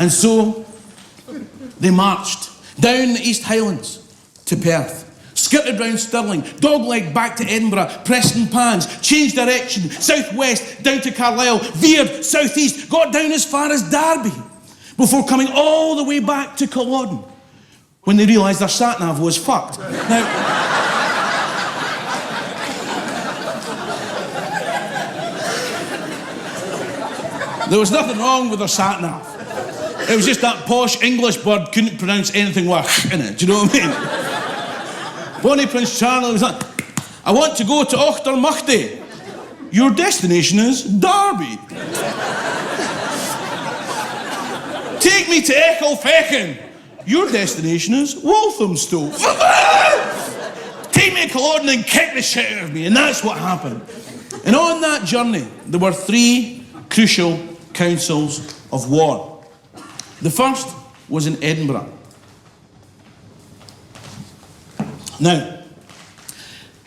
And so they marched down the East Highlands to Perth, skirted round Stirling, dogleg back to Edinburgh, Preston Pans, changed direction, southwest down to Carlisle, veered southeast, got down as far as Derby, before coming all the way back to Culloden when they realised their sat-nav was fucked. Now, there was nothing wrong with their sat-nav. It was just that posh English bird couldn't pronounce anything with in it, do you know what I mean? Bonnie Prince Charlie was like, I want to go to Auchtermuchty. Your destination is Derby. Take me to Ecclefechan. Your destination is Walthamstow. Take me to Culloden and kick the shit out of me. And that's what happened. And on that journey, there were 3 crucial councils of war. The first was in Edinburgh. Now,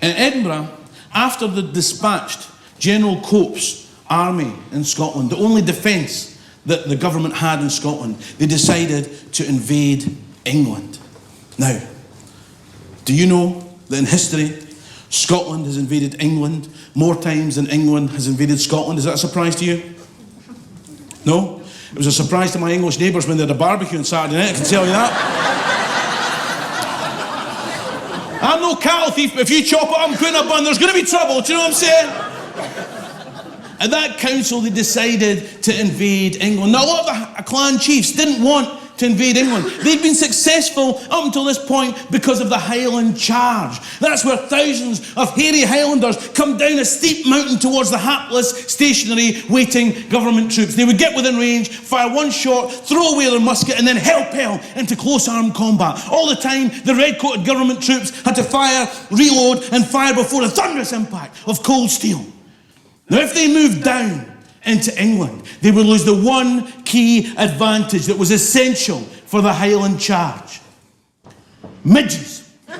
in Edinburgh, after they dispatched General Cope's army in Scotland, the only defence that the government had in Scotland, they decided to invade England. Now, do you know that in history, Scotland has invaded England more times than England has invaded Scotland? Is that a surprise to you? No? It was a surprise to my English neighbours when they had a barbecue on Saturday night, I can tell you that. I'm no cattle thief, but if you chop it up and put it in a bun, there's going to be trouble, do you know what I'm saying? At that council, they decided to invade England. Now, a lot of the clan chiefs didn't want to invade England. They'd been successful up until this point because of the Highland Charge. That's where thousands of hairy Highlanders come down a steep mountain towards the hapless, stationary, waiting government troops. They would get within range, fire one shot, throw away their musket, and then hell-pell into close-armed combat. All the time, the red-coated government troops had to fire, reload, and fire before the thunderous impact of cold steel. Now, if they moved down into England, they would lose the one key advantage that was essential for the Highland Charge. Midges. Because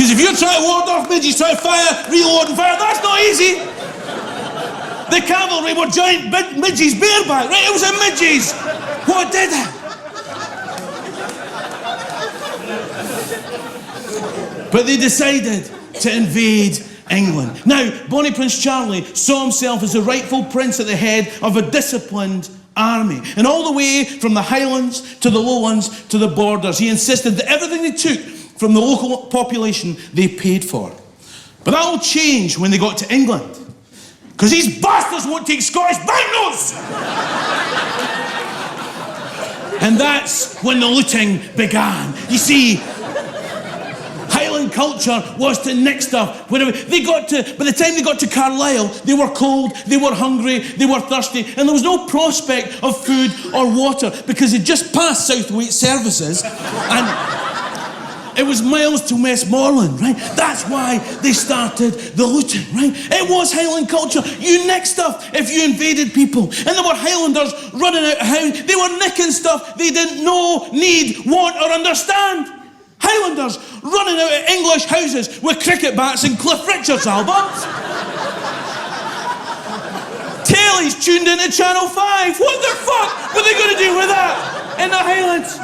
if you're trying to ward off midges, try to fire, reload and fire, that's not easy. The cavalry were giant midges bareback, right? It was a midges. What did it? But they decided to invade England. Now, Bonnie Prince Charlie saw himself as the rightful prince at the head of a disciplined army. And all the way from the Highlands to the Lowlands to the borders, he insisted that everything they took from the local population, they paid for. But that will change when they got to England. Because these bastards won't take Scottish banknotes! And that's when the looting began. You see, Highland culture was to nick stuff. Whenever they got to, by the time they got to Carlisle, they were cold, they were hungry, they were thirsty, and there was no prospect of food or water because they'd just passed Southwaite services and it was miles to Westmoreland, right? That's why they started the looting, right? It was Highland culture. You nicked stuff if you invaded people. And there were Highlanders running out of house. They were nicking stuff they didn't know, need, want, or understand. Highlanders running out of English houses with cricket bats and Cliff Richards albums. Telly's tuned into Channel 5. What the fuck were they going to do with that in the Highlands?